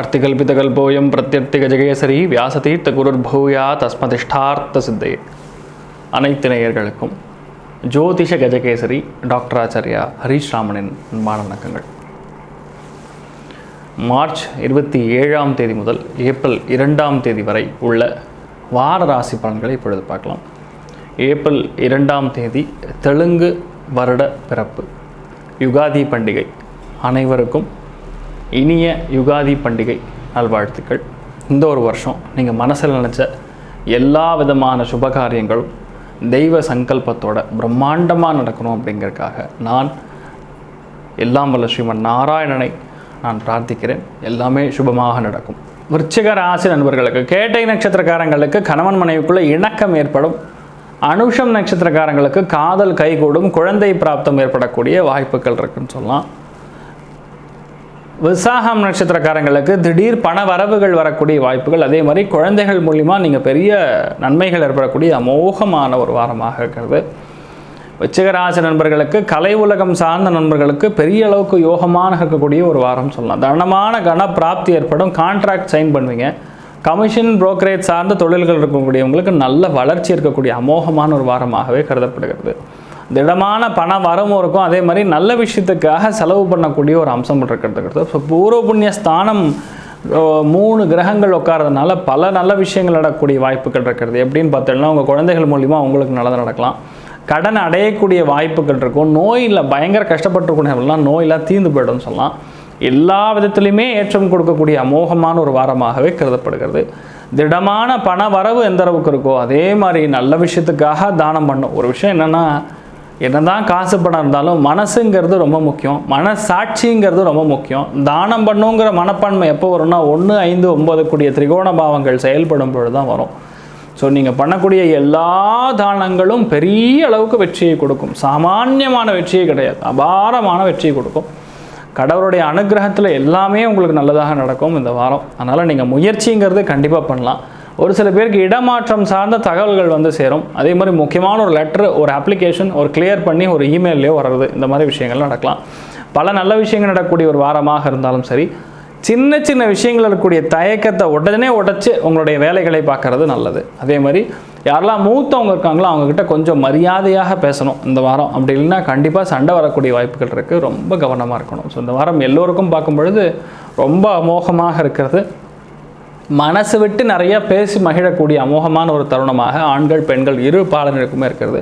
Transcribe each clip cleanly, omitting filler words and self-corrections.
अर्तिकल्पितकल्पोऽयं प्रत्यर्तिगजகேசரி வியாசதீர்த்த குருர்பூயா தஸ்மதிஷ்டார்த்த சித்தே. அனைத்து நேயர்களுக்கும் ஜோதிஷ கஜகேசரி டாக்டர் ஆச்சாரியா ஹரீஷ் ராமனின் அன்பான வணக்கங்கள். மார்ச் 27ஆம் தேதி முதல் ஏப்ரல் 2ஆம் தேதி வரை உள்ள வார ராசி பலன்களை இப்பொழுது பார்க்கலாம். ஏப்ரல் 2ஆம் தேதி தெலுங்கு வருட பிறப்பு, யுகாதி பண்டிகை. அனைவருக்கும் இனிய யுகாதி பண்டிகை நல்வாழ்த்துக்கள். இந்த ஒரு வருஷம் நீங்கள் மனசில் நினச்ச எல்லா விதமான சுபகாரியங்களும் தெய்வ சங்கல்பத்தோட பிரம்மாண்டமாக நடக்கணும் அப்படிங்கிறதுக்காக நான் எல்லாம் வல்ல ஸ்ரீமன் நாராயணனை நான் பிரார்த்திக்கிறேன். எல்லாமே சுபமாக நடக்கும். விருச்சிக ராசி நண்பர்களுக்கு, கேட்டை நட்சத்திரக்காரங்களுக்கு கணவன் மனைவிக்குள்ள இணக்கம் ஏற்படும். அனுஷம் நட்சத்திரக்காரங்களுக்கு காதல் கைகூடும், குழந்தை பிராப்தம் ஏற்படக்கூடிய வாய்ப்புகள் இருக்குன்னு சொல்லலாம். விசாகம் நட்சத்திரக்காரங்களுக்கு திடீர் பண வரவுகள் வரக்கூடிய வாய்ப்புகள், அதே மாதிரி குழந்தைகள் மூலிமா நீங்கள் பெரிய நன்மைகள் ஏற்படக்கூடிய அமோகமான ஒரு வாரமாக இருக்கிறது. விச்சிகராசி நண்பர்களுக்கு, கலை உலகம் சார்ந்த நண்பர்களுக்கு பெரிய அளவுக்கு யோகமான இருக்கக்கூடிய ஒரு வாரம் சொல்லலாம். தனமான கன பிராப்தி ஏற்படும். கான்ட்ராக்ட் சைன் பண்ணுவீங்க. கமிஷன் புரோக்கரேஜ் சார்ந்த தொழில்கள் இருக்கக்கூடியவங்களுக்கு நல்ல வளர்ச்சி இருக்கக்கூடிய அமோகமான ஒரு வாரமாகவே கருதப்படுகிறது. திடமான பண வரவும் இருக்கும். அதே மாதிரி நல்ல விஷயத்துக்காக செலவு பண்ணக்கூடிய ஒரு அம்சம் இருக்கிறது. ஸோ பூர்வ புண்ணிய ஸ்தானம் 3 கிரகங்கள் உட்காரதுனால பல நல்ல விஷயங்கள் நடக்கக்கூடிய வாய்ப்புகள் இருக்கிறது. எப்படின்னு பார்த்தீங்கன்னா, உங்கள் குழந்தைகள் மூலிமா உங்களுக்கு நல்லது நடக்கலாம். கடன் அடையக்கூடிய வாய்ப்புகள் இருக்கும். நோயில் பயங்கர கஷ்டப்பட்டுருக்கூடியவங்களாம் நோயெல்லாம் தீர்ந்து போய்டும்னு சொல்லலாம். எல்லா விதத்துலையுமே ஏற்றம் கொடுக்கக்கூடிய அமோகமான ஒரு வாரமாகவே கருதப்படுகிறது. திடமான பண வரவு எந்த அளவுக்கு இருக்கோ அதே மாதிரி நல்ல விஷயத்துக்காக தானம் பண்ணும். ஒரு விஷயம் என்னென்னா, என்னதான் காசு பணம் இருந்தாலும் மனசுங்கிறது ரொம்ப முக்கியம், மனசாட்சிங்கிறது ரொம்ப முக்கியம். தானம் பண்ணுங்கிற மனப்பான்மை எப்போ வரும்னா 1, 5, 9 கூடிய திரிகோண பாவங்கள் செயல்படும் பொழுது தான் வரும். ஸோ நீங்கள் பண்ணக்கூடிய எல்லா தானங்களும் பெரிய அளவுக்கு வெற்றியை கொடுக்கும். சாமானியமான வெற்றியே கிடையாது, அபாரமான வெற்றியை கொடுக்கும். கடவுளுடைய அனுகிரகத்தில் எல்லாமே உங்களுக்கு நல்லதாக நடக்கும் இந்த வாரம். அதனால் நீங்கள் முயற்சிங்கிறது கண்டிப்பாக பண்ணலாம். ஒரு சில பேருக்கு இடமாற்றம் சார்ந்த தகவல்கள் வந்து சேரும். அதே மாதிரி முக்கியமான ஒரு லெட்டர், ஒரு அப்ளிகேஷன் ஒரு கிளியர் பண்ணி ஒரு இமெயிலையோ வர்றது, இந்த மாதிரி விஷயங்கள் நடக்கலாம். பல நல்ல விஷயங்கள் நடக்கக்கூடிய ஒரு வாரமாக இருந்தாலும் சரி, சின்ன சின்ன விஷயங்கள் இருக்கக்கூடிய தயக்கத்தை உடனே உடைச்சு உங்களுடைய வேலைகளை பார்க்கறது நல்லது. அதே மாதிரி யாரெல்லாம் மூத்தவங்க இருக்காங்களோ அவங்கக்கிட்ட கொஞ்சம் மரியாதையாக பேசணும் இந்த வாரம். அப்படி இல்லைன்னா கண்டிப்பாக சண்டை வரக்கூடிய வாய்ப்புகள் இருக்குது. ரொம்ப கவனமாக இருக்கணும். ஸோ இந்த வாரம் எல்லோருக்கும் பார்க்கும் பொழுது ரொம்ப அமோகமாக இருக்கிறது. மனசு விட்டு நிறைய பேசி மகிழக்கூடிய அமோகமான ஒரு தருணமாக ஆண்கள் பெண்கள் இரு பாலனருக்குமே இருக்கிறது.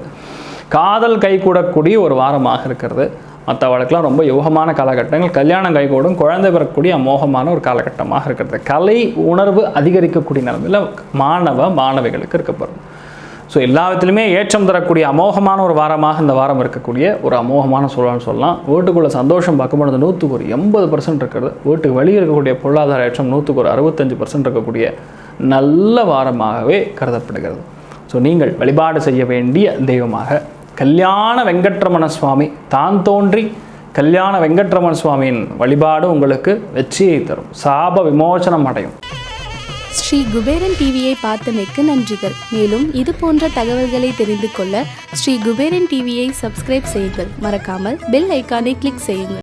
காதல் கைகூடக்கூடிய ஒரு வாரமாக இருக்கிறது. மற்ற வழக்கெல்லாம் ரொம்ப யோகமான காலகட்டங்கள். கல்யாணம் கைகூடும், குழந்தை பெறக்கூடிய அமோகமான ஒரு காலகட்டமாக இருக்கிறது. கலை உணர்வு அதிகரிக்கக்கூடிய நிலைமையில் மாணவிகளுக்கு இருக்கப்படும். ஸோ எல்லா விதத்துலையுமே ஏற்றம் தரக்கூடிய அமோகமான ஒரு வாரமாக இந்த வாரம் இருக்கக்கூடிய ஒரு அமோகமான சூழல்னு சொல்லலாம். வீட்டுக்குள்ளே சந்தோஷம் பார்க்கும்பொழுது 100% 80% இருக்கிறது. வீட்டுக்கு வெளியே இருக்கக்கூடிய பொருளாதார ஏற்றம் 165% இருக்கக்கூடிய நல்ல வாரமாகவே கருதப்படுகிறது. ஸோ நீங்கள் வழிபாடு செய்ய வேண்டிய தெய்வமாக கல்யாண வெங்கட்ரமண சுவாமி தான் தோன்றி கல்யாண வெங்கட்ரமண சுவாமியின் வழிபாடு உங்களுக்கு வெற்றியை தரும், சாப விமோசனம் அடையும். ஸ்ரீ குபேரன் டிவியை பார்த்தமைக்கு நன்றிகள். மேலும் இது போன்ற தகவல்களை தெரிந்து கொள்ள ஸ்ரீ குபேரன் டிவியை சப்ஸ்கிரைப் செய்யுங்கள். மறக்காமல் பெல் ஐக்கானை கிளிக் செய்யுங்கள்.